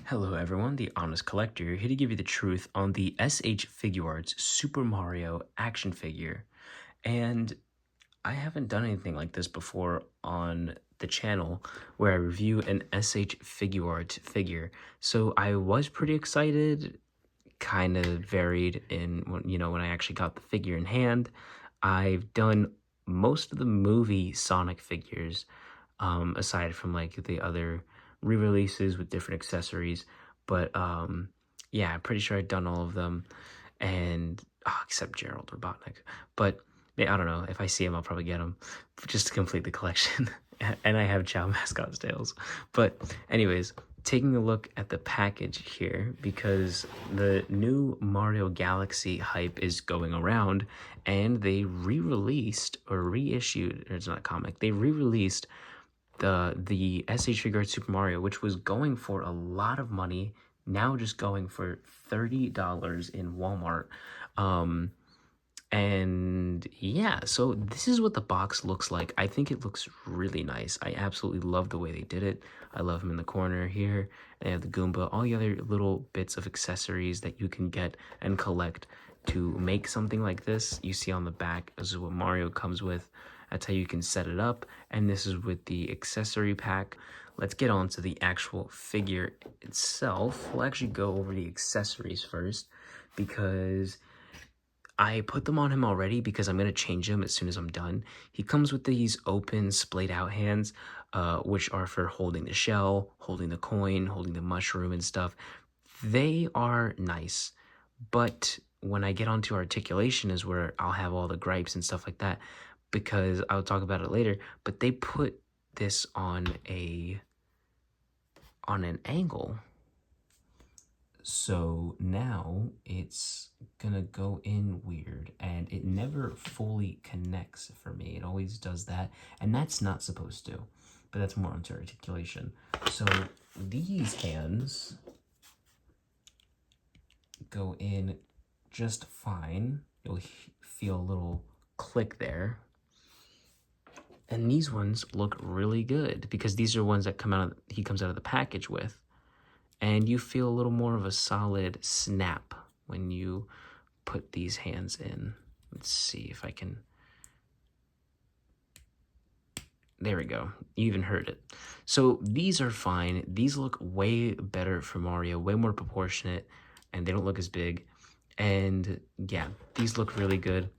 Hello everyone, the Honest Collector here to give you the truth on the SH Figuarts Super Mario action figure. And I haven't done anything like this before on the channel where I review an SH Figuarts figure. So I was pretty excited, kind of varied in when I actually got the figure in hand. I've done most of the movie Sonic figures, aside from like the other re-releases with different accessories. But yeah, I'm pretty sure I've done all of them, and except Gerald Robotnik. But yeah, I don't know. If I see him, I'll probably get him just to complete the collection. And I have Chow Mascot's tails. But anyways, taking a look at the package here, because the new Mario Galaxy hype is going around, and they re-released or reissued, or it's not a comic, they re-released the SH Figuarts Super Mario, which was going for a lot of money, now just going for $30 in Walmart. And yeah, so this is what the box looks like. I think it looks really nice. I absolutely love the way they did it. I love him in the corner here. They have the Goomba, all the other little bits of accessories that you can get and collect to make something like this. You see on the back, this is what Mario comes with. That's how you can set it up. And this is with the accessory pack. Let's get on to the actual figure itself. We'll actually go over the accessories first, because I put them on him already because I'm going to change him as soon as I'm done. He comes with these open, splayed out hands, which are for holding the shell, holding the coin, holding the mushroom and stuff. They are nice, but when I get onto articulation is where I'll have all the gripes and stuff like that, because I'll talk about it later. But they put this on an angle, so now it's gonna go in weird, and it never fully connects for me. It always does that, and that's not supposed to, but that's more onto articulation. So these hands go in just fine. You'll feel a little click there. And these ones look really good because these are ones that he comes out of the package with. And you feel a little more of a solid snap when you put these hands in. Let's see if I can. There we go. You even heard it. So these are fine. These look way better for Mario, way more proportionate, and they don't look as big. And yeah, these look really good.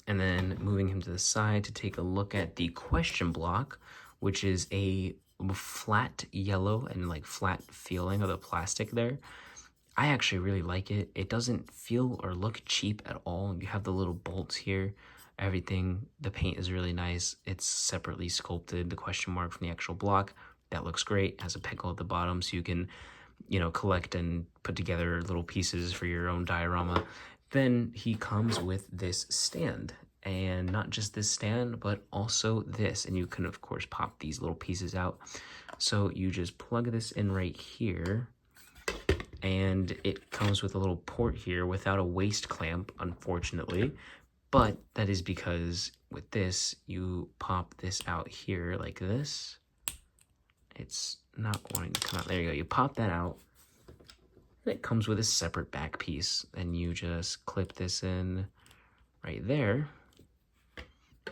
And then moving him to the side to take a look at the question block, which is a flat yellow and like flat feeling of the plastic there. I actually really like it. It doesn't feel or look cheap at all. You have the little bolts here, everything. The paint is really nice. It's separately sculpted, the question mark from the actual block. That looks great. It has a pickle at the bottom so you can, collect and put together little pieces for your own diorama. Then he comes with this stand, and not just this stand, but also this. And you can, of course, pop these little pieces out. So you just plug this in right here, and it comes with a little port here without a waist clamp, unfortunately. But that is because with this, you pop this out here like this. It's not wanting to come out. There you go. You pop that out. It comes with a separate back piece, and you just clip this in right there,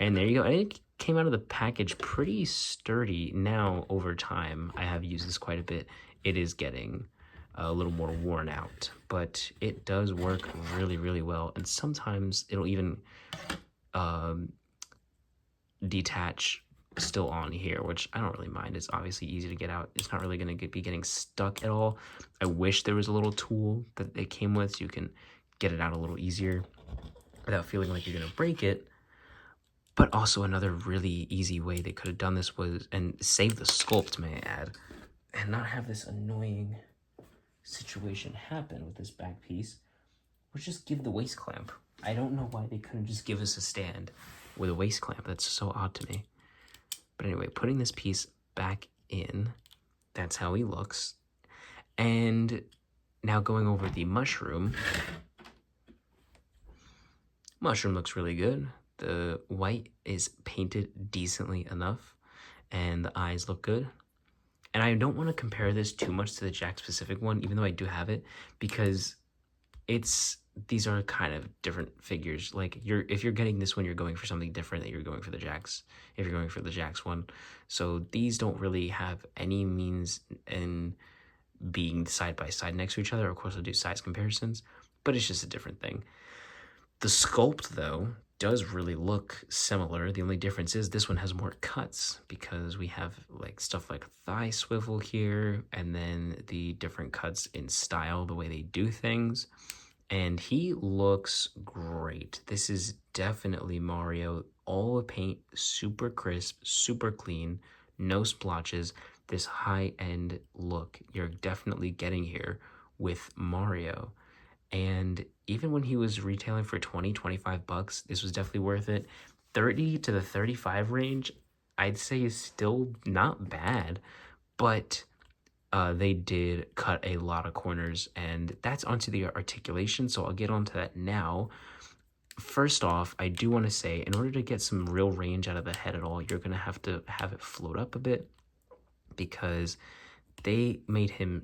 and there you go. And it came out of the package pretty sturdy. Now over time, I have used this quite a bit. It is getting a little more worn out, but it does work really, really well. And sometimes it'll even detach still on here, which I don't really mind. It's obviously easy to get out. It's not really going to be getting stuck at all. I wish there was a little tool that it came with so you can get it out a little easier without feeling like you're going to break it. But also another really easy way they could have done this was, and save the sculpt, may I add, and not have this annoying situation happen with this back piece, was just give the waist clamp. I don't know why they couldn't just give us a stand with a waist clamp. That's so odd to me. But anyway, putting this piece back in, that's how he looks. And now going over the mushroom. Mushroom looks really good. The white is painted decently enough, and the eyes look good. And I don't want to compare this too much to the Jack specific one, even though I do have it, because these are kind of different figures. Like if you're getting this one, you're going for something different that you're going for the Jacks. If you're going for the Jacks one, so these don't really have any means in being side by side next to each other. Of course, I'll do size comparisons, but it's just a different thing. The sculpt though does really look similar. The only difference is this one has more cuts because we have like stuff like thigh swivel here, and then the different cuts in style, the way they do things. And he looks great. This is definitely Mario. All the paint, super crisp, super clean, no splotches. This high-end look you're definitely getting here with Mario. And even when he was retailing for 20, 25 bucks, this was definitely worth it. 30 to the 35 range, I'd say is still not bad, but they did cut a lot of corners, and that's onto the articulation, so I'll get onto that now. First off, I do want to say, in order to get some real range out of the head at all, you're going to have it float up a bit, because they made him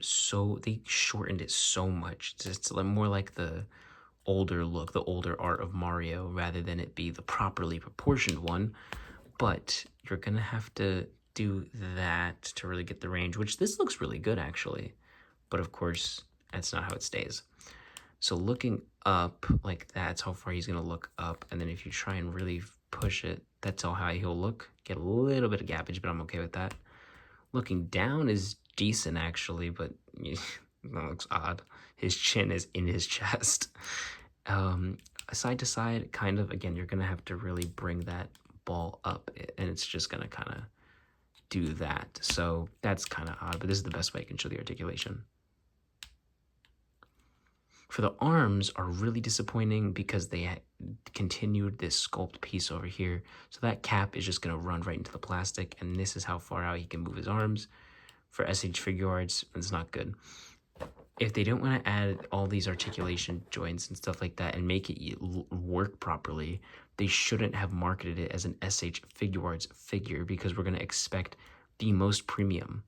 they shortened it so much. It's more like the older look, the older art of Mario, rather than it be the properly proportioned one. But you're going to have to do that to really get the range, which this looks really good actually. But of course, that's not how it stays. So looking up like that's how far he's going to look up. And then if you try and really push it, that's how high he'll look. Get a little bit of gappage, but I'm okay with that. Looking down is decent actually, but that looks odd. His chin is in his chest. Side to side, kind of, again, you're going to have to really bring that ball up, and it's just going to kind of do that. So that's kind of odd, but this is the best way I can show the articulation. For the arms are really disappointing because they continued this sculpt piece over here. So that cap is just going to run right into the plastic, and this is how far out he can move his arms. For SH Figuarts, it's not good. If they don't want to add all these articulation joints and stuff like that and make it work properly, they shouldn't have marketed it as an SH Figuarts figure, because we're going to expect the most premium.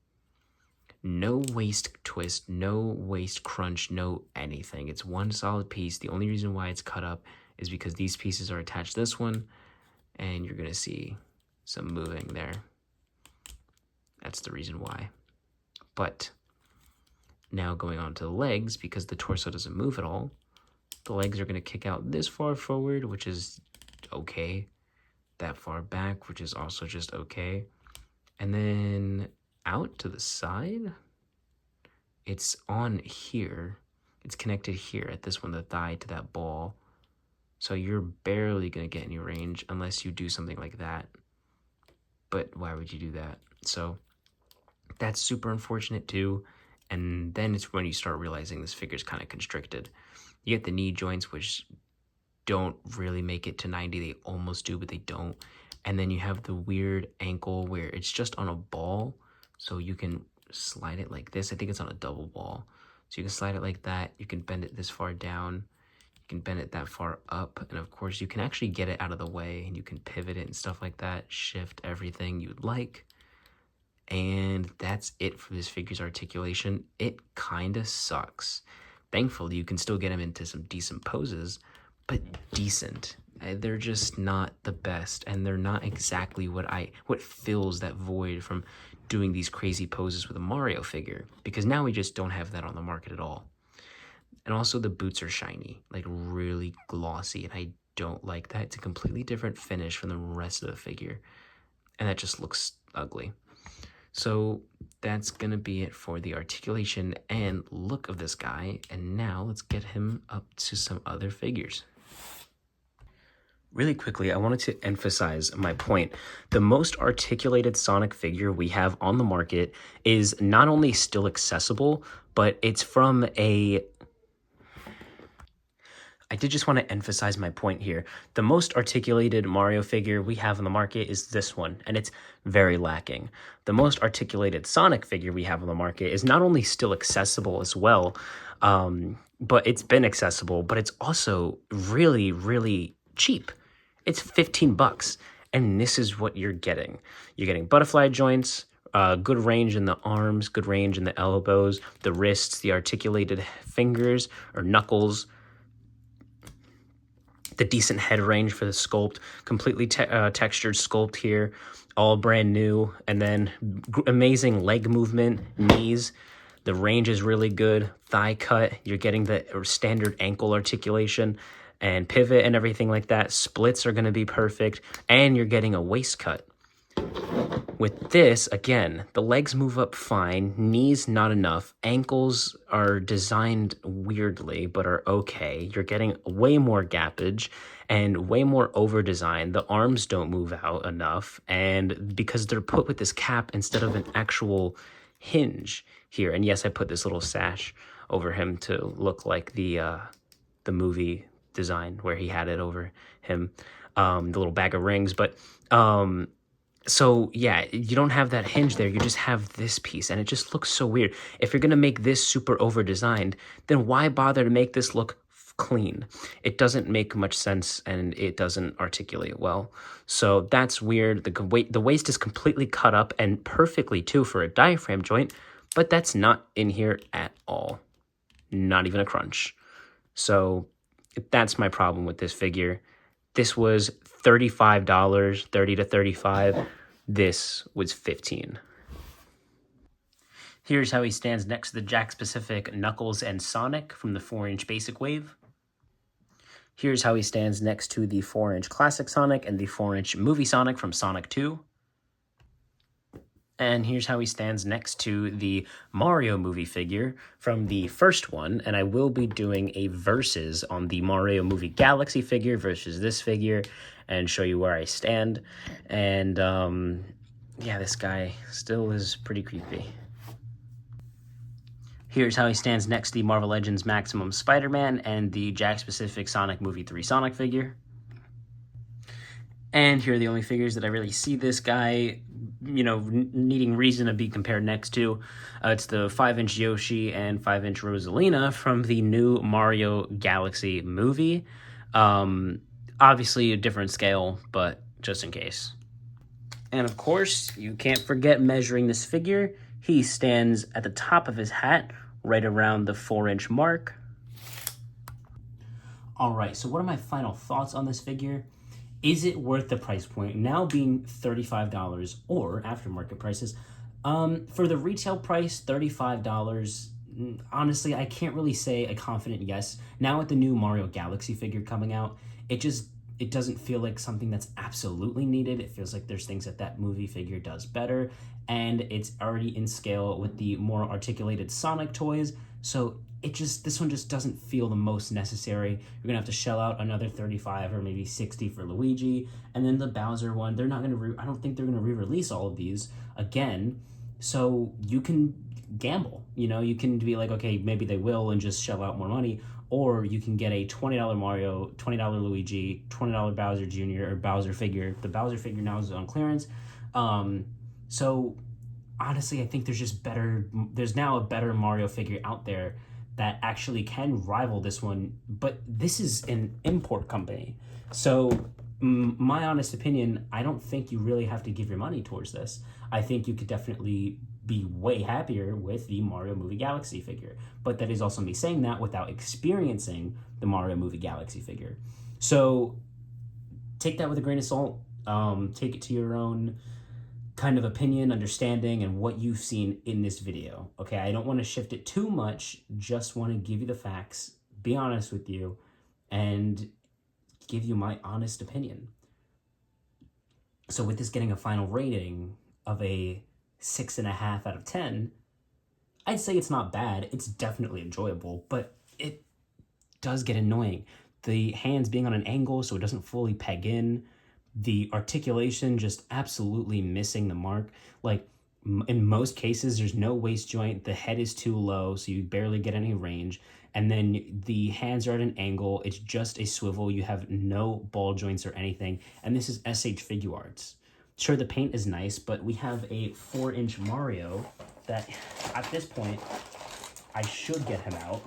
No waist twist, no waist crunch, no anything. It's one solid piece. The only reason why it's cut up is because these pieces are attached to this one, and you're going to see some moving there. That's the reason why. But now going on to the legs, because the torso doesn't move at all, the legs are going to kick out this far forward, which is okay. That far back, which is also just okay. And then out to the side, it's on here. It's connected here at this one, the thigh to that ball. So you're barely going to get any range unless you do something like that. But why would you do that? So that's super unfortunate too. And then it's when you start realizing this figure's kind of constricted. You get the knee joints, which don't really make it to 90. They almost do, but they don't. And then you have the weird ankle where it's just on a ball. So you can slide it like this. I think it's on a double ball. So you can slide it like that. You can bend it this far down. You can bend it that far up. And of course, you can actually get it out of the way, and you can pivot it and stuff like that. Shift everything you'd like. And that's it for this figure's articulation. It kind of sucks. Thankfully, you can still get him into some decent poses, but decent. They're just not the best, and they're not exactly what fills that void from doing these crazy poses with a Mario figure, because now we just don't have that on the market at all. And also the boots are shiny, like really glossy, and I don't like that. It's a completely different finish from the rest of the figure, and that just looks ugly. So that's going to be it for the articulation and look of this guy. And now let's get him up to some other figures. Really quickly, I wanted to emphasize my point. The most articulated Sonic figure we have on the market is not only still accessible, but it's from I did just want to emphasize my point here. The most articulated Mario figure we have on the market is this one, and it's very lacking. The most articulated Sonic figure we have on the market is not only still accessible as well, but it's been accessible, but it's also really, really cheap. It's 15 bucks, and this is what you're getting. You're getting butterfly joints, Good range in the arms, good range in the elbows, the wrists, the articulated fingers or knuckles, the decent head range for the sculpt, completely textured sculpt here, all brand new, and then amazing leg movement, knees. The range is really good, thigh cut, you're getting the standard ankle articulation and pivot and everything like that. Splits are going to be perfect, and you're getting a waist cut. With this, again, the legs move up fine, knees not enough, ankles are designed weirdly but are okay. You're getting way more gappage and way more over design. The arms don't move out enough, and because they're put with this cap instead of an actual hinge here. And yes, I put this little sash over him to look like the movie design where he had it over him, the little bag of rings, but so yeah, you don't have that hinge there. You just have this piece, and it just looks so weird. If you're gonna make this super over designed, then why bother to make this look clean? It doesn't make much sense, and it doesn't articulate well. So that's weird. The waist is completely cut up and perfectly too for a diaphragm joint, but that's not in here at all. Not even a crunch. So that's my problem with this figure. This was $35, 30 to 35. This was 15. Here's how he stands next to the Jakks Pacific Knuckles and Sonic from the 4-inch Basic Wave. Here's how he stands next to the 4-inch Classic Sonic and the 4-inch Movie Sonic from Sonic 2. And here's how he stands next to the Mario movie figure from the first one. And I will be doing a versus on the Mario movie Galaxy figure versus this figure and show you where I stand. And yeah, this guy still is pretty creepy. Here's how he stands next to the Marvel Legends Maximum Spider-Man and the Jakks Pacific Sonic Movie 3 Sonic figure. And here are the only figures that I really see this guy, needing reason to be compared next to. It's the 5-inch Yoshi and 5-inch Rosalina from the new Mario Galaxy movie. Obviously a different scale, but just in case. And of course, you can't forget measuring this figure. He stands at the top of his hat, right around the 4-inch mark. All right, so what are my final thoughts on this figure? Is it worth the price point, now being $35 or aftermarket prices? For the retail price, $35, honestly, I can't really say a confident yes. Now with the new Mario Galaxy figure coming out, it doesn't feel like something that's absolutely needed. It feels like there's things that movie figure does better, and it's already in scale with the more articulated Sonic toys, so this one just doesn't feel the most necessary. You're gonna have to shell out another 35 or maybe 60 for Luigi, and then the Bowser one, I don't think they're gonna re-release all of these again, so you can gamble. You can be like, okay, maybe they will, and just shell out more money, or you can get a $20 Mario, $20 Luigi, $20 Bowser Jr. or Bowser figure. The Bowser figure now is on clearance. So honestly, I think there's now a better Mario figure out there that actually can rival this one, but this is an import company. So my honest opinion, I don't think you really have to give your money towards this. I think you could definitely be way happier with the Mario Movie Galaxy figure, but that is also me saying that without experiencing the Mario Movie Galaxy figure. So take that with a grain of salt. Take it to your own kind of opinion, understanding, and what you've seen in this video. Okay, I don't want to shift it too much, just want to give you the facts, be honest with you, and give you my honest opinion. So with this getting a final rating of a 6.5 out of 10, I'd say it's not bad. It's definitely enjoyable, but it does get annoying. The hands being on an angle so it doesn't fully peg in, the articulation just absolutely missing the mark. Like in most cases, there's no waist joint. The head is too low, so you barely get any range. And then the hands are at an angle. It's just a swivel. You have no ball joints or anything. And this is SH Figuarts. Sure, the paint is nice, but we have a 4-inch Mario that at this point, I should get him out.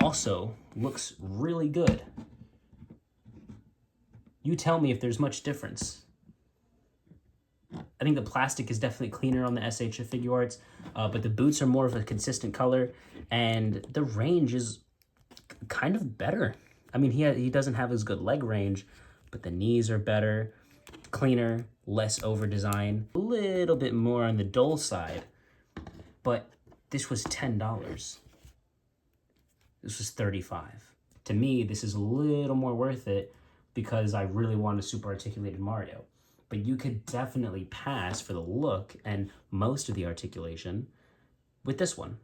Also, looks really good. You tell me if there's much difference. I think think the plastic is definitely cleaner on the SH of Figuarts, but the boots are more of a consistent color, and the range is kind of better. I mean, he doesn't have as good leg range, but the knees are better, cleaner, less over design, a little bit more on the dull side, but this was $10. This was $35. To me, this is a little more worth it because I really want a super articulated Mario. But you could definitely pass for the look and most of the articulation with this one.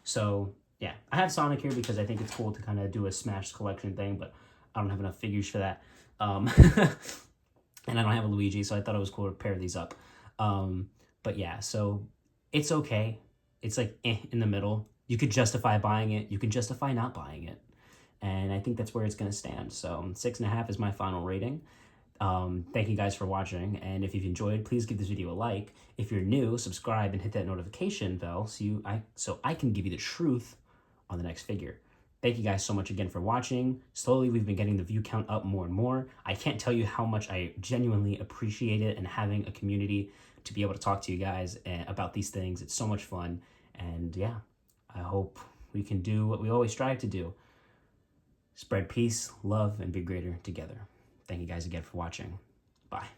So yeah, I have Sonic here because I think it's cool to kind of do a Smash collection thing, but I don't have enough figures for that. And I don't have a Luigi, so I thought it was cool to pair these up. But yeah, so it's okay. It's like in the middle. You could justify buying it. You could justify not buying it. And I think that's where it's going to stand. So 6.5 is my final rating. Thank you guys for watching. And if you've enjoyed, please give this video a like. If you're new, subscribe and hit that notification bell so I can give you the truth on the next figure. Thank you guys so much again for watching. Slowly, we've been getting the view count up more and more. I can't tell you how much I genuinely appreciate it and having a community to be able to talk to you guys about these things. It's so much fun. And yeah, I hope we can do what we always strive to do. Spread peace, love, and be greater together. Thank you guys again for watching. Bye.